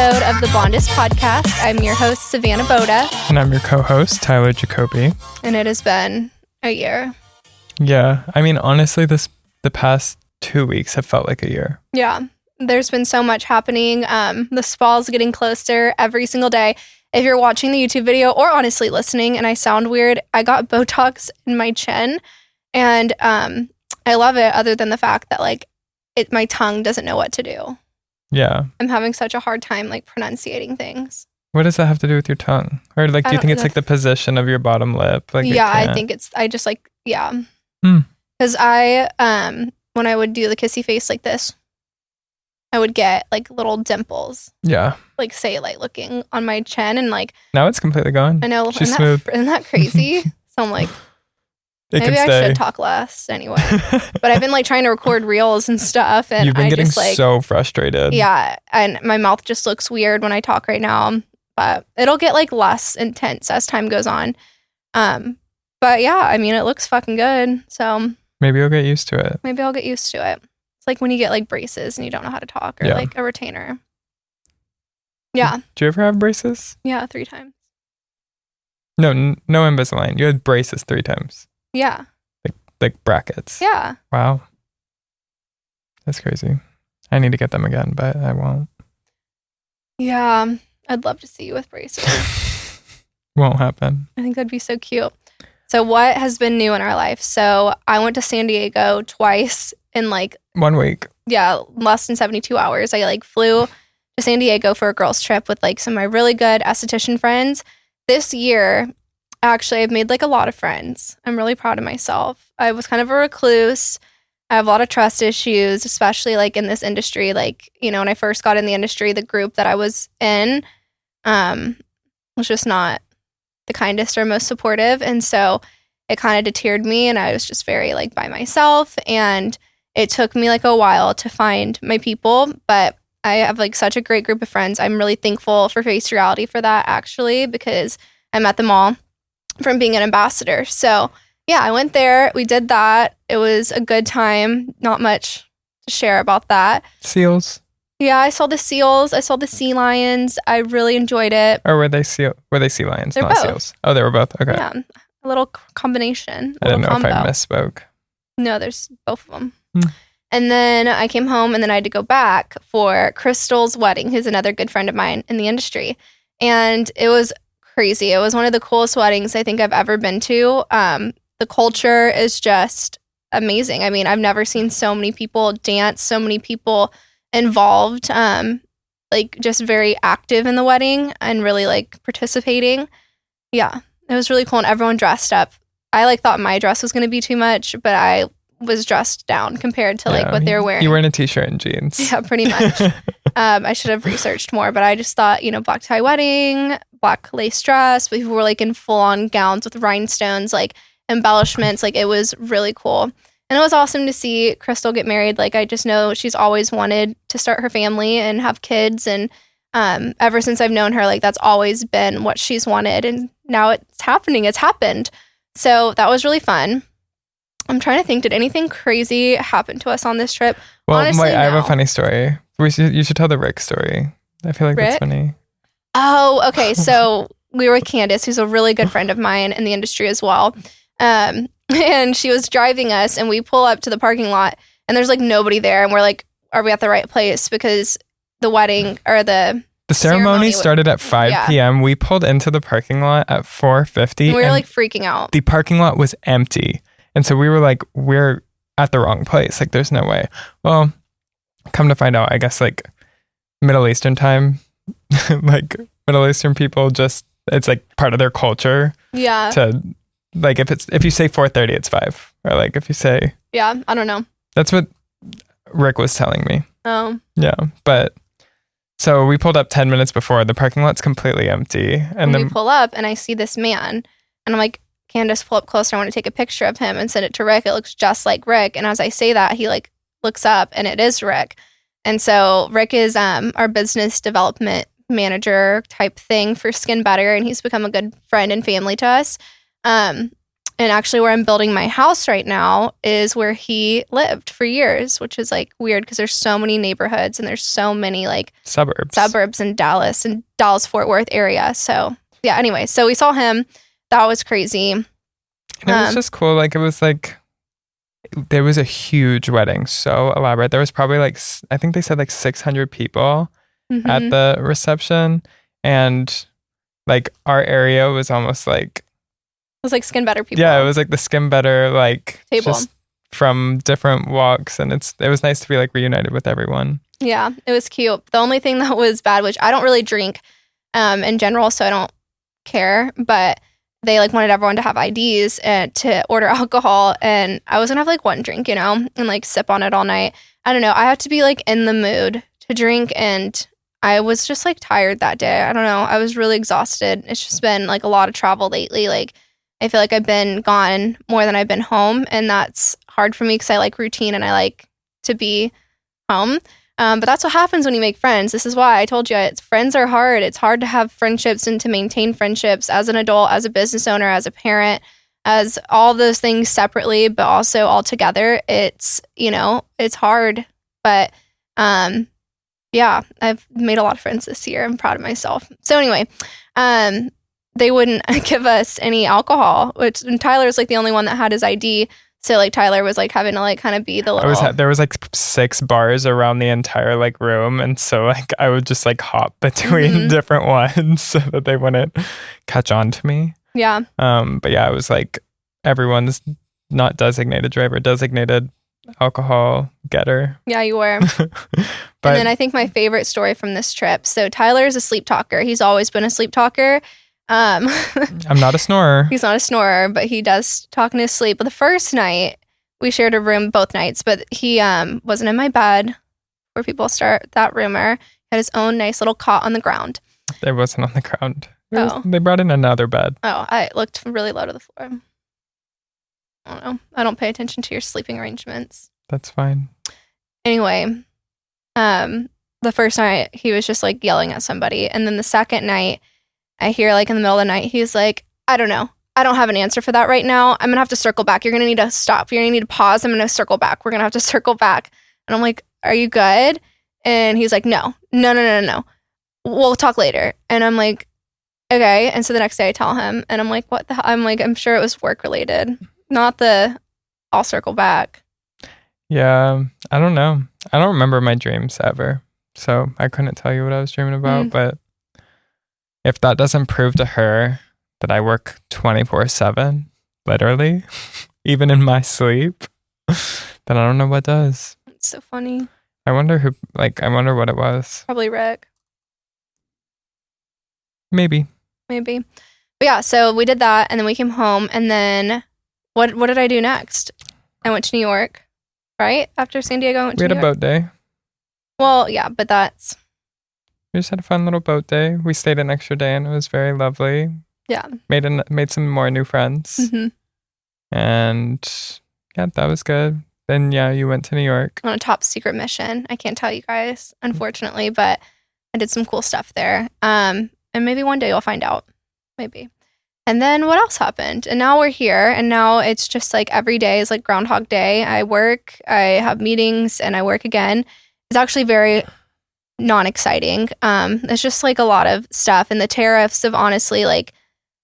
episode of the Blondest Podcast. I'm your host, Savanna Boda. And I'm your co-host, Tyler Jacoby. And it has been a year. Yeah. I mean, honestly, the past 2 weeks have felt like a year. Yeah. There's been so much happening. The spall's getting closer every single day. If you're watching the YouTube video or honestly listening and I sound weird, I got Botox in my chin. And I love it other than the fact that my tongue doesn't know what to do. Yeah. I'm having such a hard time pronunciating things. What does that have to do with your tongue? Or do you think it's the position of your bottom lip? Yeah, I think it's, yeah. Because when I would do the kissy face like this, I would get little dimples. Yeah. Looking on my chin and now it's completely gone. I know. She's smooth. Isn't that crazy? So I'm maybe I should talk less anyway. But I've been trying to record reels and stuff, and you've been getting so frustrated. Yeah, and my mouth just looks weird when I talk right now. But it'll get less intense as time goes on. But yeah, I mean, it looks fucking good. So maybe you'll get used to it. Maybe I'll get used to it. It's like when you get braces and you don't know how to talk, or a retainer. Yeah. Do you ever have braces? Yeah, 3 times. No Invisalign. You had braces 3 times. Yeah. Like brackets. Yeah. Wow. That's crazy. I need to get them again, but I won't. Yeah. I'd love to see you with braces. Won't happen. I think that'd be so cute. So what has been new in our life? So I went to San Diego twice in 1 week. Yeah, less than 72 hours. I flew to San Diego for a girls trip with some of my really good esthetician friends. This year, actually, I've made a lot of friends. I'm really proud of myself. I was kind of a recluse. I have a lot of trust issues, especially in this industry. When I first got in the industry, the group that I was in was just not the kindest or most supportive. And so it kind of deterred me, and I was just very by myself. And it took me a while to find my people, but I have such a great group of friends. I'm really thankful for Face Reality for that, actually, because I met them all from being an ambassador. So yeah, I went there. We did that. It was a good time. Not much to share about that. Seals. Yeah, I saw the seals. I saw the sea lions. I really enjoyed it. Or were they sea lions, They're not both. seals? Oh, they were both. Okay. Yeah, a little combination. I didn't know combo. if I misspoke. No, there's both of them. And then I came home, and then I had to go back for Crystal's wedding, who's another good friend of mine in the industry. And it was crazy. It was one of the coolest weddings I think I've ever been to. The culture is just amazing. I mean, I've never seen so many people dance, so many people involved, just very active in the wedding and really participating. Yeah, it was really cool, and everyone dressed up. I thought my dress was going to be too much, but I was dressed down compared to what they were wearing. You were in a t-shirt and jeans. Yeah, pretty much. I should have researched more, but I just thought, black tie wedding, black lace dress. People were in full-on gowns with rhinestones, embellishments. It was really cool. And it was awesome to see Crystal get married. I just know she's always wanted to start her family and have kids. And ever since I've known her, that's always been what she's wanted. And now it's happening. It's happened. So that was really fun. I'm trying to think, did anything crazy happen to us on this trip? Well, honestly, I have a funny story. You should tell the Rick story. I feel like Rick? That's funny. Oh, okay. So we were with Candace, who's a really good friend of mine in the industry as well. And she was driving us, and we pull up to the parking lot, and there's nobody there. And we're are we at the right place? Because the wedding or the ceremony started at 5 p.m. We pulled into the parking lot at 4:50. And we were freaking out. The parking lot was empty. And so we were we're at the wrong place. There's no way. Well, come to find out, I guess Middle Eastern time, Middle Eastern people just, it's part of their culture. Yeah. To if you say 4:30, it's 5. Or if you say. Yeah, I don't know. That's what Rick was telling me. Oh. Yeah. But so we pulled up 10 minutes before. The parking lot's completely empty. And then we pull up, and I see this man, and I'm Candace, pull up closer. I want to take a picture of him and send it to Rick. It looks just like Rick. And as I say that, he looks up, and it is Rick. And so Rick is our business development manager type thing for Skin Better, and he's become a good friend and family to us. And actually where I'm building my house right now is where he lived for years, which is like weird because there's so many neighborhoods and there's so many like suburbs in Dallas and Dallas-Fort Worth area. So yeah, anyway, so we saw him. That was crazy. And it was just cool. Like it was like, there was a huge wedding, so elaborate. There was probably like, I think they said like 600 people at the reception. And like our area was almost like, it was like Skin Better people. Yeah, it was like the Skin Better like table just from different walks, and it was nice to be like reunited with everyone. Yeah, it was cute. The only thing that was bad, which I don't really drink in general, so I don't care, but they like wanted everyone to have IDs and to order alcohol, and I was gonna have like one drink, and like sip on it all night. I don't know. I have to be like in the mood to drink, and I was just like tired that day. I don't know. I was really exhausted. It's just been like a lot of travel lately. Like I feel like I've been gone more than I've been home, and that's hard for me because I like routine and I like to be home. But that's what happens when you make friends. This is why I told you friends are hard. It's hard to have friendships and to maintain friendships as an adult, as a business owner, as a parent, as all those things separately, but also all together. It's, it's hard. But yeah, I've made a lot of friends this year. I'm proud of myself. So anyway, they wouldn't give us any alcohol, and Tyler's like the only one that had his ID. So like Tyler was like having to like kind of be the little. There was like 6 bars around the entire like room, and so like I would just like hop between different ones so that they wouldn't catch on to me. Yeah. But yeah, it was like everyone's not designated driver, designated alcohol getter. Yeah, you were. And then I think my favorite story from this trip. So Tyler is a sleep talker. He's always been a sleep talker. I'm not a snorer. He's not a snorer, but he does talk in his sleep. But the first night, we shared a room both nights, but he wasn't in my bed where people start that rumor. He had his own nice little cot on the ground. It wasn't on the ground. They brought in another bed. Oh, I looked really low to the floor. I don't know. I don't pay attention to your sleeping arrangements. That's fine. Anyway, the first night, he was just like yelling at somebody. And then the second night, I hear like in the middle of the night, he's like, I don't know. I don't have an answer for that right now. I'm going to have to circle back. You're going to need to stop. You're going to need to pause. I'm going to circle back. We're going to have to circle back. And I'm like, are you good? And he's like, no. We'll talk later. And I'm like, okay. And so the next day I tell him, and I'm like, what the hell? I'm like, I'm sure it was work related, not I'll circle back. Yeah. I don't know. I don't remember my dreams ever. So I couldn't tell you what I was dreaming about, but if that doesn't prove to her that I work 24/7, literally, even in my sleep, then I don't know what does. It's so funny. I wonder what it was. Probably Rick. Maybe. But yeah, so we did that, and then we came home, and then what did I do next? I went to New York, right? After San Diego, I went to New York. We had a boat day. Well, yeah, but we just had a fun little boat day. We stayed an extra day and it was very lovely. Yeah. Made some more new friends. And yeah, that was good. Then yeah, you went to New York. On a top secret mission. I can't tell you guys, unfortunately, but I did some cool stuff there. And maybe one day you'll find out. Maybe. And then what else happened? And now we're here, and now it's just like every day is like Groundhog Day. I work, I have meetings, and I work again. It's actually very non-exciting. It's just like a lot of stuff, and the tariffs have honestly like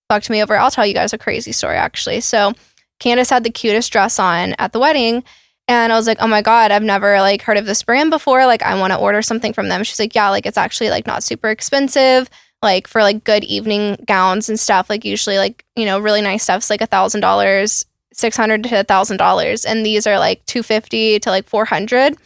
fucked me over. I'll tell you guys a crazy story actually. So Candace had the cutest dress on at the wedding, and I was like, oh my God, I've never like heard of this brand before. Like I want to order something from them. She's like, yeah, like it's actually like not super expensive. Like for like good evening gowns and stuff, like usually like, really nice stuff's like $1,000, $600 to $1,000. And these are like $250 to like $400.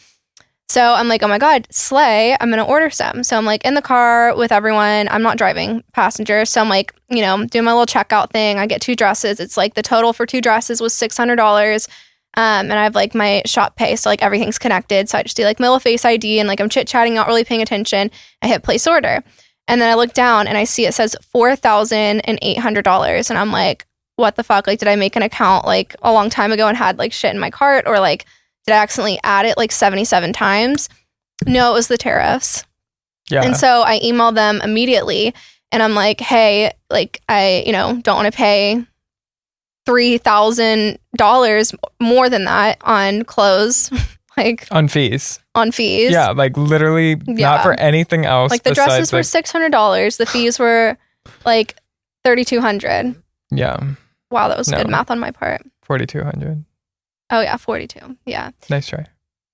So I'm like, oh my God, slay, I'm going to order some. So I'm like in the car with everyone. I'm not driving, passenger. So I'm like, doing my little checkout thing. I get 2 dresses. It's like the total for 2 dresses was $600. And I have like my shop pay. So like everything's connected. So I just do like Mila Face ID and like I'm chit chatting, not really paying attention. I hit place order. And then I look down and I see it says $4,800. And I'm like, what the fuck? Like, did I make an account like a long time ago and had like shit in my cart? Or like, did I accidentally add it like 77 times? No, it was the tariffs. Yeah. And so I emailed them immediately and I'm like, hey, like I, don't want to pay $3,000 more than that on clothes, like On fees. on fees. Yeah, like literally not for anything else. Like the dresses were $600. The fees were like $3,200. Yeah. Wow, that was good math on my part. 4,200. Oh yeah, 42. Yeah. Nice try.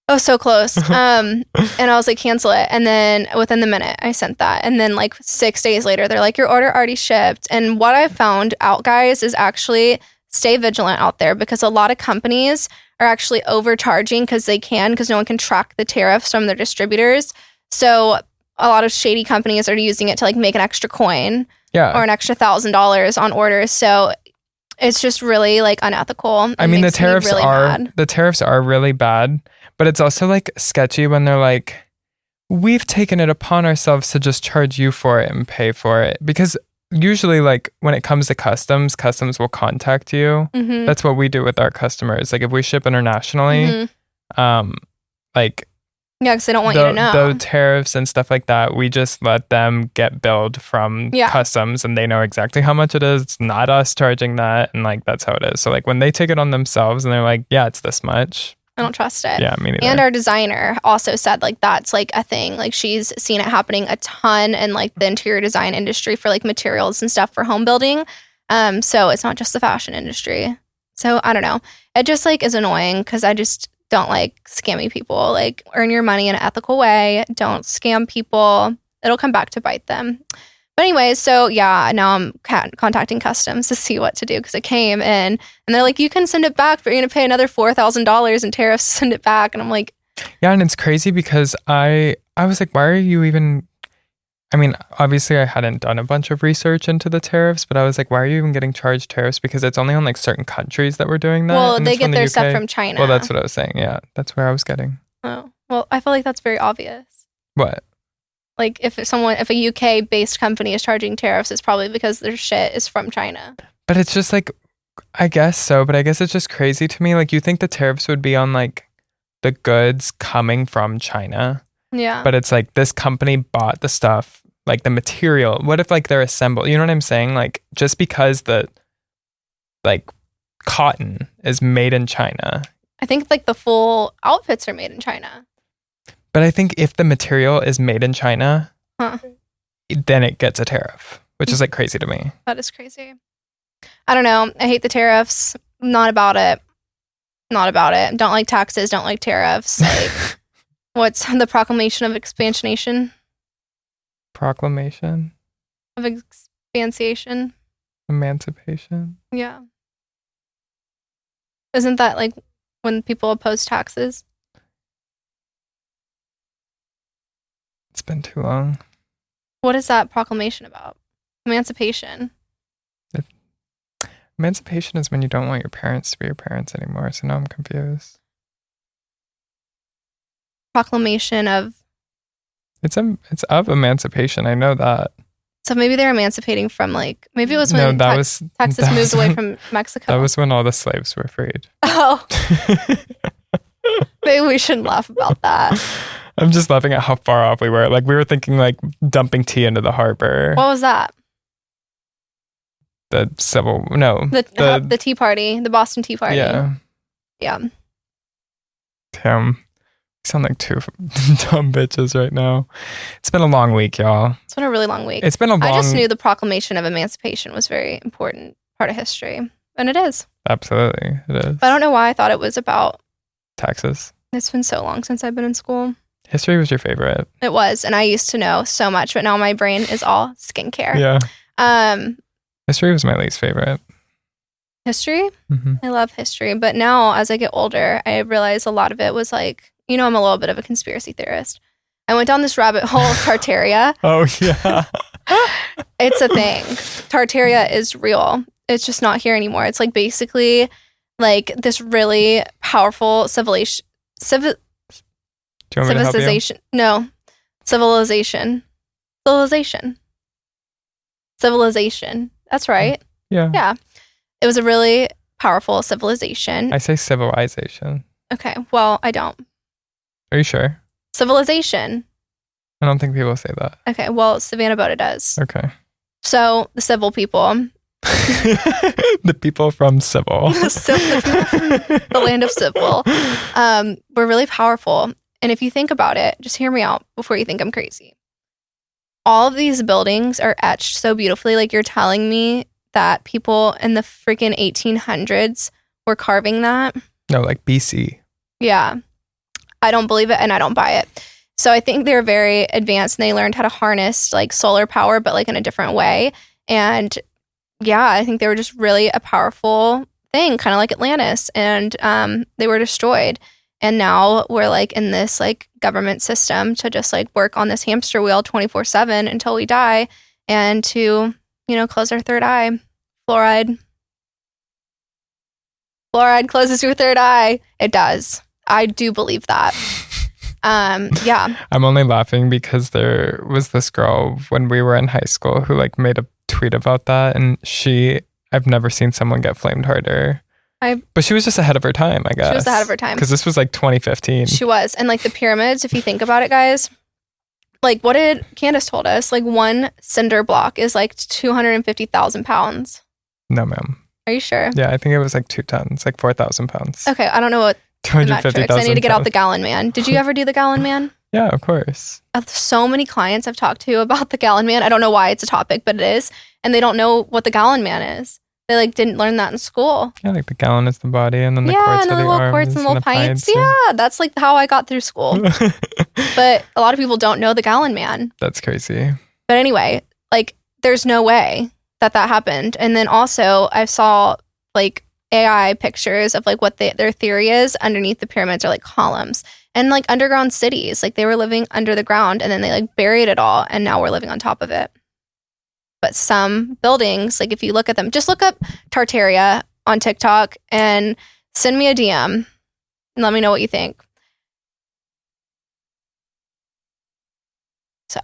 Oh, so close. And I was like, cancel it. And then within the minute, I sent that. And then like 6 days later, they're like, your order already shipped. And what I found out, guys, is actually stay vigilant out there, because a lot of companies are actually overcharging because no one can track the tariffs from their distributors. So a lot of shady companies are using it to like make an extra coin or an extra $1,000 on orders. So it's just really like unethical. I mean, the tariffs are really bad, but it's also like sketchy when they're like, we've taken it upon ourselves to just charge you for it and pay for it. Because usually like when it comes to customs will contact you. Mm-hmm. That's what we do with our customers. Like if we ship internationally, like because they don't want you to know. The tariffs and stuff like that, we just let them get billed from customs, and they know exactly how much it is. It's not us charging that, and like that's how it is. So like when they take it on themselves and they're like, yeah, it's this much, I don't trust it. Yeah, me neither. And our designer also said like that's like a thing. Like she's seen it happening a ton in like the interior design industry for like materials and stuff for home building. So it's not just the fashion industry. So I don't know. It just like is annoying because I just don't like scammy people. Like earn your money in an ethical way. Don't scam people. It'll come back to bite them. But anyways, so yeah, now I'm contacting customs to see what to do because it came in and they're like, you can send it back, but you're going to pay another $4,000 in tariffs to send it back. And I'm like, yeah. And it's crazy because I was like, why are you even, I mean, obviously I hadn't done a bunch of research into the tariffs, but I was like, why are you even getting charged tariffs? Because it's only on like certain countries that were doing that. Well, they get their stuff from China. Well, that's what I was saying. Yeah, that's where I was getting. Oh, well, I feel like that's very obvious. What? Like if a UK based company is charging tariffs, it's probably because their shit is from China. But it's just like, I guess so, but I guess it's just crazy to me. Like you think the tariffs would be on like the goods coming from China. Yeah. But it's like this company bought the stuff, like the material. What if like they're assembled? You know what I'm saying? Like just because the like cotton is made in China. I think like the full outfits are made in China. But I think if the material is made in China, then it gets a tariff, which is like crazy to me. That is crazy. I don't know. I hate the tariffs. Not about it. Not about it. Don't like taxes. Don't like tariffs. Like, what's the proclamation of expansionation? Proclamation? Of expansion? Emancipation? Yeah. Isn't that like when people oppose taxes? It's been too long. What is that proclamation about? Emancipation. Emancipation is when you don't want your parents to be your parents anymore. So now I'm confused. Proclamation of. It's of emancipation. I know that. So maybe they're emancipating from like maybe it was when Texas moved away from Mexico. That was when all the slaves were freed. Oh. Maybe we shouldn't laugh about that. I'm just laughing at how far off we were. Like we were thinking like dumping tea into the harbor. What was that? The Tea Party, the Boston Tea Party. Yeah. Yeah. Damn. We sound like two dumb bitches right now. It's been a long week, y'all. It's been a really long week. It's been a long... I just knew the Proclamation of Emancipation was a very important part of history. And it is. Absolutely. It is. But I don't know why I thought it was about... taxes. It's been so long since I've been in school. History was your favorite. It was. And I used to know so much, but now my brain is all skincare. Yeah. History was my least favorite. History? Mm-hmm. I love history. But now, as I get older, I realize a lot of it was like, I'm a little bit of a conspiracy theorist. I went down this rabbit hole of Tartaria. Oh, yeah. It's a thing. Tartaria is real. It's just not here anymore. It's like basically like this really powerful civilization. Do you want me to help you? No. Civilization. That's right. Yeah. Yeah. It was a really powerful civilization. I say civilization. Okay. Well, I don't. Are you sure? Civilization. I don't think people say that. Okay. Well, Savannah Boda does. Okay. So the civil people The people from Civil. The land of Civil. Were really powerful. And if you think about it, just hear me out before you think I'm crazy. All of these buildings are etched so beautifully. Like, you're telling me that people in the freaking 1800s were carving that? No, like BC. Yeah. I don't believe it and I don't buy it. So I think they're very advanced and they learned how to harness like solar power, but like in a different way. And yeah, I think they were just really a powerful thing, kind of like Atlantis. And they were destroyed. And now we're like in this like government system to just like work on this hamster wheel 24/7 until we die, and to, you know, close our third eye. Fluoride closes your third eye. It does. I do believe that. Yeah. I'm only laughing because there was this girl when we were in high school who like made a tweet about that, and I've never seen someone get flamed harder. But she was just ahead of her time, I guess. She was ahead of her time. Because this was like 2015. She was. And like the pyramids, if you think about it, guys, like what did Candace told us? Like one cinder block is like 250,000 pounds. No, ma'am. Are you sure? Yeah, I think it was like 2 tons, like 4,000 pounds. Okay, I don't know what 250,000. I need to get out the gallon man. Did you ever do the gallon man? Yeah, of course. So many clients I've talked to about the gallon man. I don't know why it's a topic, but it is. And they don't know what the gallon man is. They like didn't learn that in school. Yeah, like the gallon is the body, and then the quarts are the little arms, quarts and little pints. pints. Yeah, that's like how I got through school. But a lot of people don't know the gallon man. That's crazy. But anyway, like there's no way that happened. And then also I saw like AI pictures of like what their theory is underneath the pyramids are like columns and like underground cities. Like they were living under the ground and then they like buried it all, and now we're living on top of it. But some buildings, like if you look at them, just look up Tartaria on TikTok and send me a DM and let me know what you think. So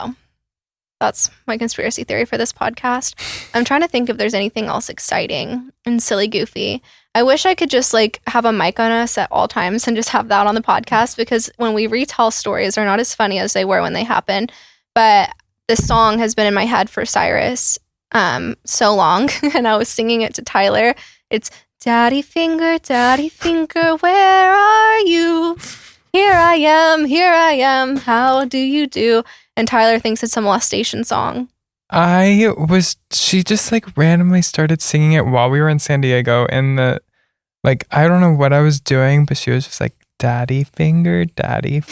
that's my conspiracy theory for this podcast. I'm trying to think if there's anything else exciting and silly goofy. I wish I could just like have a mic on us at all times and just have that on the podcast, because when we retell stories, they're not as funny as they were when they happened. But this song has been in my head for Cyrus so long, and I was singing it to Tyler. It's Daddy Finger, where are you? Here I am, how do you do? And Tyler thinks it's a molestation song. She just like randomly started singing it while we were in San Diego, and I don't know what I was doing, but she was just like, Daddy Finger. Like it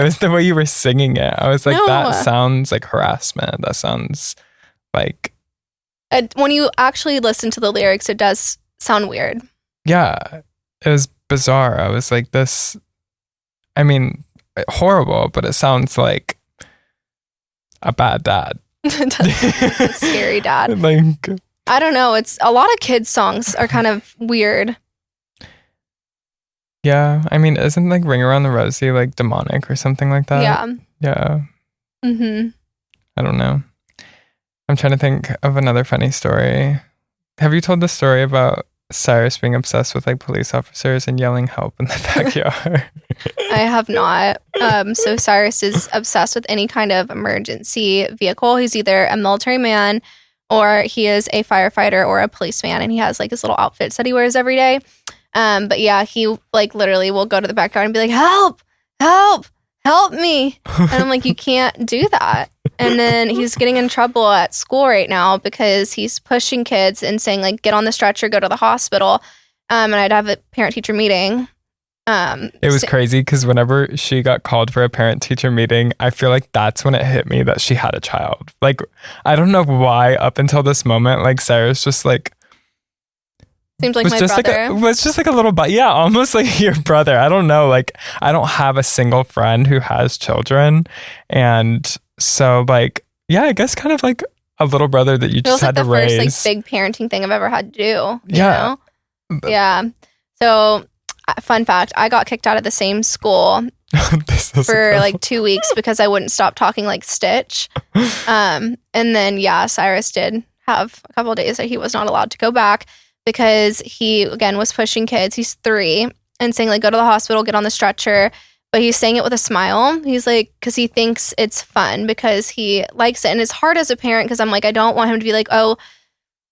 was the way you were singing it. I was like, no. That sounds like harassment. That sounds like. When you actually listen to the lyrics, it does sound weird. Yeah, it was bizarre. I was like, this. I mean, horrible, but it sounds like a bad dad. A scary dad. Like, I don't know. It's a lot of kids' songs are kind of weird. Yeah, I mean, isn't like Ring Around the Rosie like demonic or something like that? Yeah. Yeah. Mm-hmm. I don't know. I'm trying to think of another funny story. Have you told the story about Cyrus being obsessed with like police officers and yelling help in the backyard? I have not. So Cyrus is obsessed with any kind of emergency vehicle. He's either a military man or he is a firefighter or a policeman, and he has like his little outfits that he wears every day. But yeah, he like literally will go to the backyard and be like, help me. And I'm like, you can't do that. And then he's getting in trouble at school right now because he's pushing kids and saying like, get on the stretcher, go to the hospital. And I'd have a parent teacher meeting. It was crazy because whenever she got called for a parent teacher meeting, I feel like that's when it hit me that she had a child. Like, I don't know why up until this moment, like Sarah's just like, seems like my brother. Was just like a little, yeah, almost like your brother. I don't know. Like, I don't have a single friend who has children. And so like, yeah, I guess kind of like a little brother that you just had to raise. It was like the first like big parenting thing I've ever had to do. Yeah. You know? Yeah. So fun fact, I got kicked out of the same school for like 2 weeks because I wouldn't stop talking like Stitch. And then, yeah, Cyrus did have a couple of days that he was not allowed to go back because he, again, was pushing kids. He's 3 and saying like, go to the hospital, get on the stretcher. But he's saying it with a smile. He's like, because he thinks it's fun because he likes it. And it's hard as a parent because I'm like, I don't want him to be like, oh,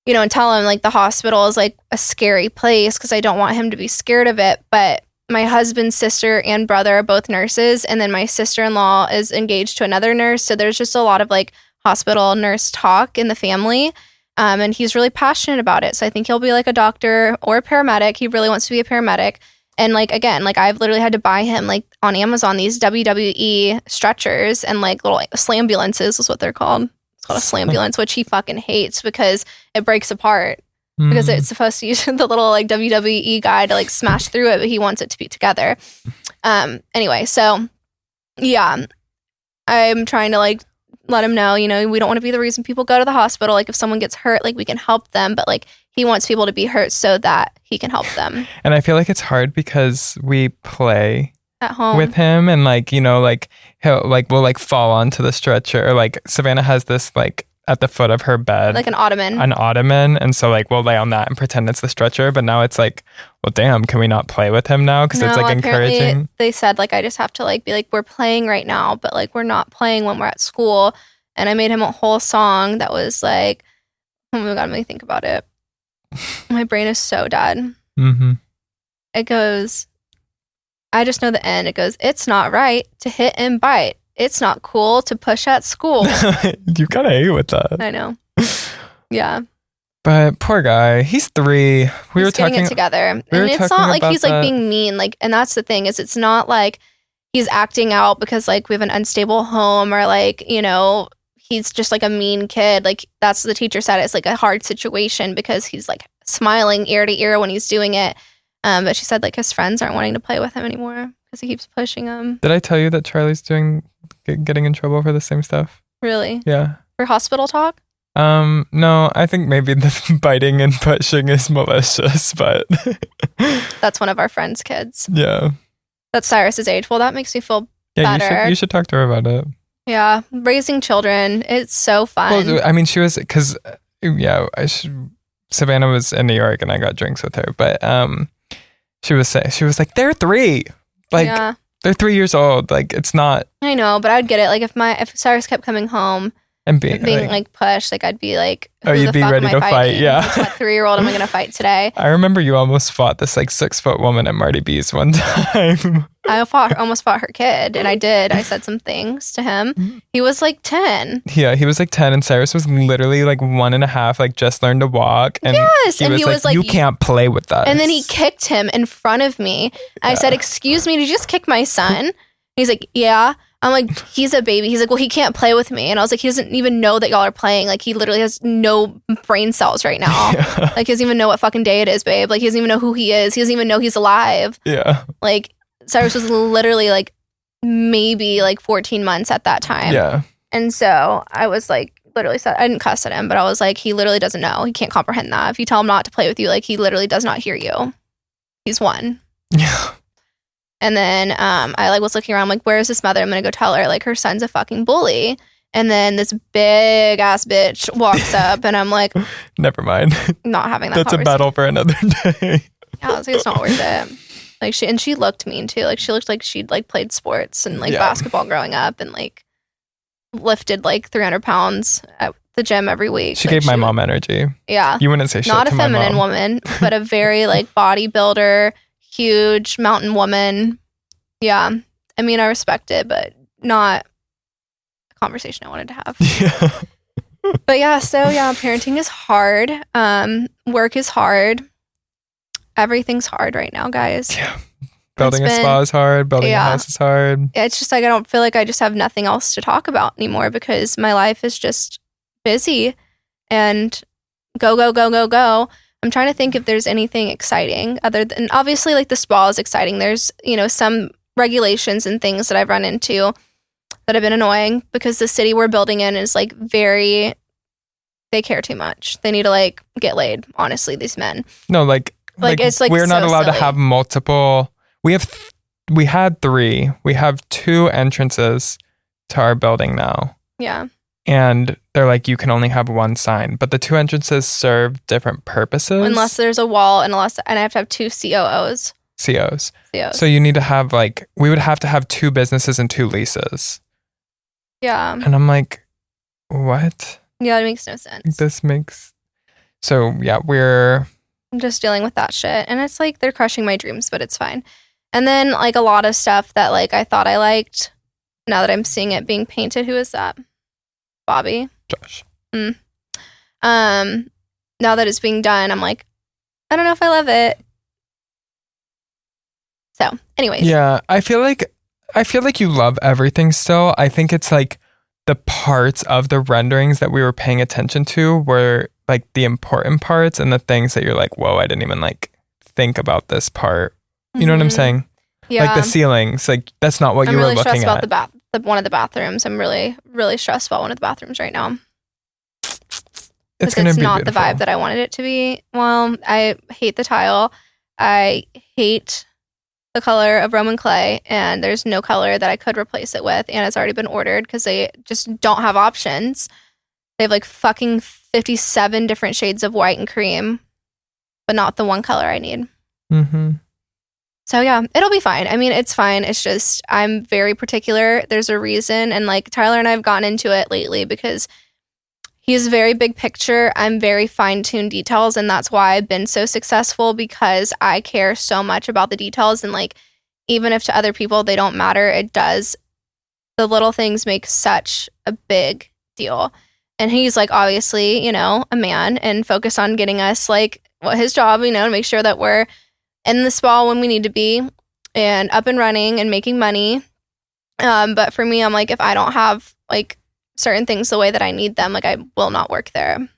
and tell him like the hospital is like a scary place because I don't want him to be scared of it. But my husband's sister and brother are both nurses, and then my sister-in-law is engaged to another nurse. So there's just a lot of like hospital nurse talk in the family. And he's really passionate about it. So I think he'll be like a doctor or a paramedic. He really wants to be a paramedic. And like, again, like I've literally had to buy him like on Amazon, these WWE stretchers and like little slambulances is what they're called. It's called a slambulance, which he fucking hates because it breaks apart. Because it's supposed to use the little like WWE guy to like smash through it, but he wants it to be together. Anyway, so yeah, I'm trying to like let him know, we don't want to be the reason people go to the hospital. Like if someone gets hurt, like we can help them, but like he wants people to be hurt so that he can help them. And I feel like it's hard because we play at home with him, and like, like he'll like we'll like fall onto the stretcher, or like Savanna has this like at the foot of her bed, like an ottoman, and so like we'll lay on that and pretend it's the stretcher. But now it's like, well, damn, can we not play with him now? Because it's like encouraging. They said like I just have to like be like, we're playing right now, but like we're not playing when we're at school. And I made him a whole song that was like, oh my god, let me think about it. My brain is so dead. It goes, I just know the end. It goes, it's not right to hit and bite. It's not cool to push at school. You kind of hate with that. I know. Yeah. But poor guy, he's 3. We were getting talking it together, and it's not like he's like being mean. Like, and that's the thing is, it's not like he's acting out because like we have an unstable home or like he's just like a mean kid. Like that's the teacher said. It's like a hard situation because he's like smiling ear to ear when he's doing it. But she said like his friends aren't wanting to play with him anymore because he keeps pushing them. Did I tell you that Charlie's getting in trouble for the same stuff? Really? Yeah. For hospital talk? No, I think maybe the biting and pushing is malicious, but that's one of our friends' kids. Yeah. That's Cyrus's age. Well, that makes me feel better. You should talk to her about it. Yeah. Raising children. It's so fun. Well, I mean, she was, because, Savanna was in New York and I got drinks with her, but, she was like, they're 3. Like, yeah. They're 3 years old. Like, it's not. I know, but I'd get it. Like, if Cyrus kept coming home and being like pushed, like, I'd be like, oh, you'd be ready to fight. Yeah. What 3-year-old am I going to fight today? I remember you almost fought this like 6-foot woman at Marty B's one time. I almost fought her kid, and I did. I said some things to him. He was like 10. Yeah, he was like 10, and Cyrus was literally like 1.5, like just learned to walk. And yes, and he was like, you can't play with us. And then he kicked him in front of me. I said, excuse me, did you just kick my son? He's like, yeah. I'm like, he's a baby. He's like, well, he can't play with me. And I was like, he doesn't even know that y'all are playing. Like, he literally has no brain cells right now. Yeah. Like, he doesn't even know what fucking day it is, babe. Like, he doesn't even know who he is. He doesn't even know he's alive. Yeah. Like, Cyrus was literally like maybe like 14 months at that time. Yeah. And so I was like, literally said, I didn't cuss at him, but I was like, he literally doesn't know. He can't comprehend that. If you tell him not to play with you, like, he literally does not hear you. He's 1. Yeah. And then I like was looking around, like, where's his mother? I'm gonna go tell her, like, her son's a fucking bully. And then this big ass bitch walks up, and I'm like, never mind. Not having that. That's a battle for another day. Yeah, I was like, it's not worth it. Like, she looked mean too. Like, she looked like she'd like played sports and like basketball growing up, and like lifted like 300 pounds at the gym every week. She gave my mom energy. Yeah, you wouldn't say shit not to a my feminine mom. woman, but a very like bodybuilder, huge mountain woman. Yeah, I mean, I respect it, but not a conversation I wanted to have. Yeah. But yeah, so yeah, parenting is hard. Work is hard. Everything's hard right now, guys. Yeah. Building a spa is hard. Building a house is hard. It's just like I don't feel like I just have nothing else to talk about anymore because my life is just busy and go, go, go, go, go. I'm trying to think if there's anything exciting other than obviously like the spa is exciting. There's, some regulations and things that I've run into that have been annoying because the city we're building in is like they care too much. They need to like get laid, honestly, these men. No, like it's like we're not allowed to have multiple. We had 3. We have 2 entrances to our building now. Yeah. And they're like, you can only have 1 sign, but the 2 entrances serve different purposes. Unless there's a wall and I have to have 2 COOs. COs. So you need to have we would have to have 2 businesses and 2 leases. Yeah. And I'm like, what? Yeah, it makes no sense. So yeah, I'm just dealing with that shit. And it's like they're crushing my dreams, but it's fine. And then like a lot of stuff that like I thought I liked, now that I'm seeing it being painted. Who is that? Bobby? Josh. Now that it's being done, I'm like, I don't know if I love it. So, anyways. Yeah, I feel like you love everything still. I think it's like the parts of the renderings that we were paying attention to were like the important parts, and the things that you're like, whoa, I didn't even like think about this part. You know what I'm saying? Yeah. Like the ceilings, like that's not what you were looking at. I'm really stressed about one of the bathrooms. I'm really, really stressed about one of the bathrooms right now. It's going to be not beautiful. the vibe that I wanted it to be. Well, I hate the tile. I hate the color of Roman clay, and there's no color that I could replace it with, and it's already been ordered because they just don't have options. They have like fucking 57 different shades of white and cream, but not the one color I need. So yeah, it'll be fine. I mean, it's fine. It's just I'm very particular. There's a reason, and like Tyler and I have gotten into it lately because he's very big picture. I'm very fine-tuned details, and that's why I've been so successful, because I care so much about the details, and like even if to other people they don't matter, it does. The little things make such a big deal. And he's like obviously, a man, and focused on getting us like his job, to make sure that we're in the spa when we need to be and up and running and making money. But for me, I'm like, if I don't have like certain things the way that I need them, like I will not work there.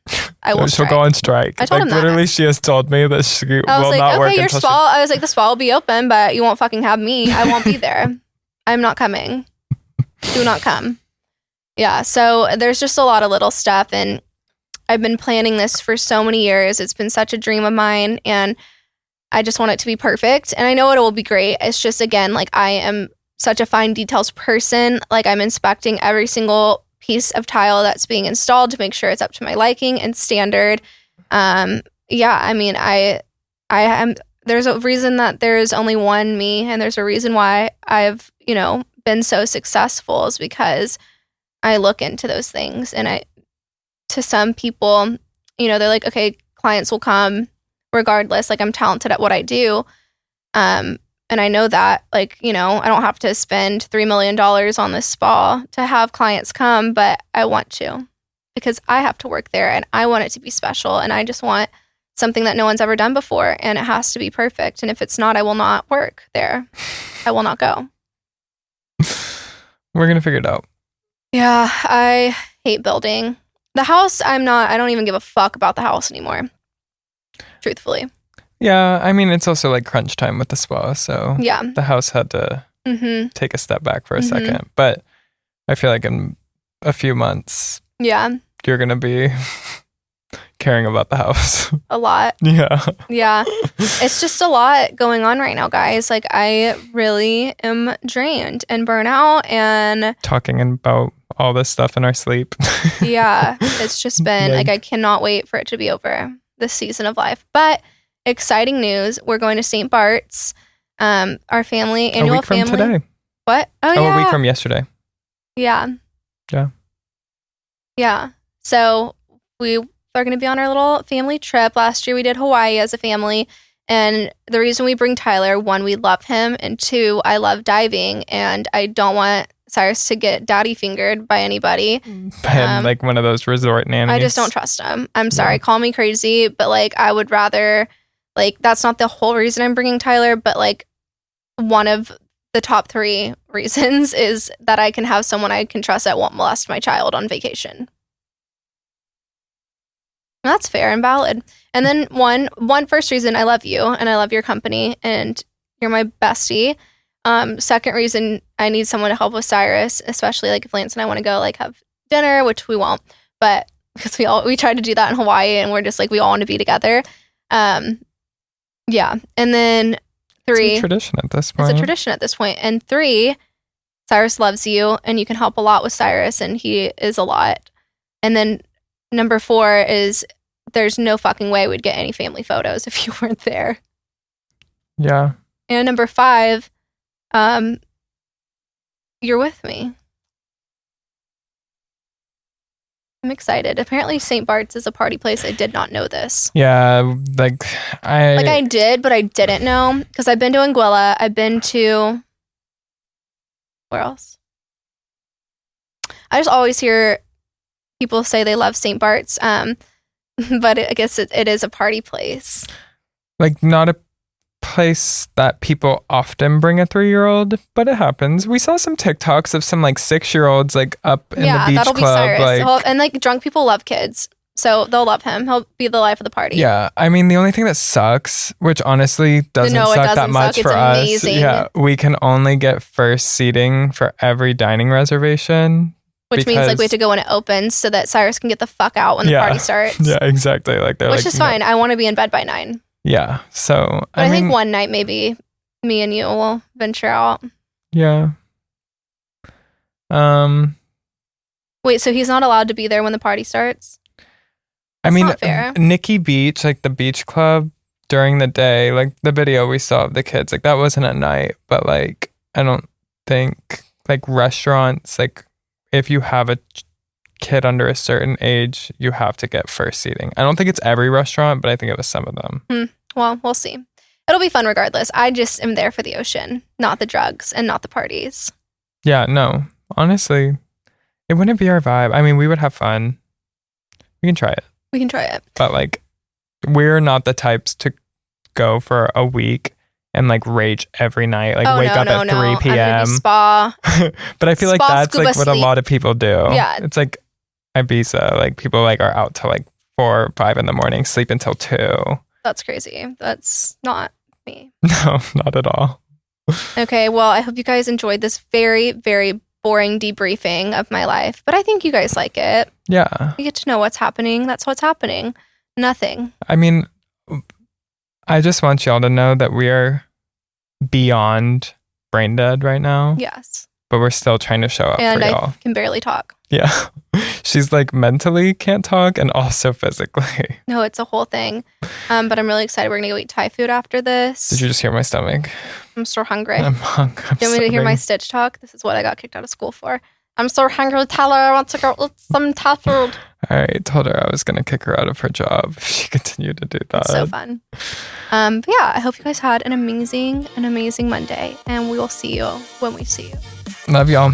I will She'll go on strike. I told him that. Literally, she has told me that she will not work your spa. I was like, the spa will be open, but you won't fucking have me. I won't be there. I'm not coming. Do not come. Yeah, so there's just a lot of little stuff, and I've been planning this for so many years. It's been such a dream of mine, and I just want it to be perfect, and I know it will be great. It's just, again, like I am such a fine details person. Like I'm inspecting every single piece of tile that's being installed to make sure it's up to my liking and standard. Yeah, I mean, I am. There's a reason that there's only one me, and there's a reason why I've been so successful, is because I look into those things. And to some people, they're like, okay, clients will come regardless. Like I'm talented at what I do. And I know that, like, I don't have to spend $3 million on this spa to have clients come, but I want to, because I have to work there and I want it to be special. And I just want something that no one's ever done before, and it has to be perfect. And if it's not, I will not work there. I will not go. We're going to figure it out. Yeah, I hate building. The house, I don't even give a fuck about the house anymore. Truthfully. Yeah, I mean, it's also like crunch time with the spa, so yeah, the house had to take a step back for a second. But I feel like in a few months, you're going to be caring about the house. A lot. Yeah. It's just a lot going on right now, guys. Like I really am drained and burnt out, and talking about all this stuff in our sleep. Yeah, it's just been like I cannot wait for it to be over, this season of life. But exciting news, we're going to St. Bart's, our family annual a week from family. Today. What? Oh yeah, a week from yesterday. Yeah. So we are going to be on our little family trip. Last year we did Hawaii as a family, and the reason we bring Tyler, one, we love him, and two, I love diving, and I don't want Cyrus to get daddy fingered by anybody. And like one of those resort nannies. I just don't trust him. I'm sorry, call me crazy, but like I would rather, like that's not the whole reason I'm bringing Tyler, but like one of the top 3 reasons is that I can have someone I can trust that won't molest my child on vacation. That's fair and valid. And then one first reason, I love you and I love your company and you're my bestie. Second reason, I need someone to help with Cyrus, especially like if Lance and I want to go like have dinner, which we won't, but because we tried to do that in Hawaii and we're just like we all want to be together. Yeah, and then 3. It's a tradition at this point. It's a tradition at this point. And 3, Cyrus loves you and you can help a lot with Cyrus and he is a lot. And then number 4 is there's no fucking way we'd get any family photos if you weren't there. Yeah. And number 5, you're with me. I'm excited. Apparently St. Bart's is a party place. I did not know this. Yeah, like I did, but I didn't know because I've been to Anguilla. I've been to where else? I just always hear people say they love St. Bart's, but I guess it is a party place. Like not a place that people often bring a 3-year-old, but it happens. We saw some TikToks of some like 6-year-olds like up in the beach that'll be club. Cyrus. And like drunk people love kids, so they'll love him. He'll be the life of the party. Yeah, I mean the only thing that sucks, which honestly doesn't suck that much for us. Amazing. Yeah, we can only get first seating for every dining reservation. Which means like we have to go when it opens so that Cyrus can get the fuck out when the party starts. Yeah, exactly. Like they're which is fine. I want to be in bed by 9. Yeah. So but I think one night maybe me and you will venture out. Yeah. Wait, so he's not allowed to be there when the party starts? I mean, not fair. Nikki Beach, like the beach club during the day, like the video we saw of the kids, like that wasn't at night. But like, I don't think like restaurants, like if you have a kid under a certain age, you have to get first seating. I don't think it's every restaurant, but I think it was some of them. Well, we'll see. It'll be fun regardless. I just am there for the ocean, not the drugs and not the parties. Yeah, no. Honestly, it wouldn't be our vibe. I mean, we would have fun. We can try it. But like, we're not the types to go for a week and like rage every night, like wake up at 3 p.m. Spa. But I feel like that's like what a lot of people do. Yeah. It's like Ibiza, like people like are out till like 4 or 5 in the morning, sleep until 2. That's crazy. That's not me. No, not at all. Okay, well, I hope you guys enjoyed this very, very boring debriefing of my life, but I think you guys like it. Yeah. You get to know what's happening. That's what's happening. Nothing. I mean, I just want y'all to know that we are beyond brain dead right now. Yes. But we're still trying to show up and for y'all. I can barely talk. Yeah. She's like mentally can't talk and also physically. No, it's a whole thing. But I'm really excited. We're going to go eat Thai food after this. Did you just hear my stomach? I'm so hungry. I'm hungry. Do you want me to hear my Stitch talk? This is what I got kicked out of school for. I'm so hungry, Tyler. I want to go eat some Thai food. I told her I was going to kick her out of her job if she continued to do that. It's so fun. But yeah, I hope you guys had an amazing Monday. And we will see you when we see you. Love y'all.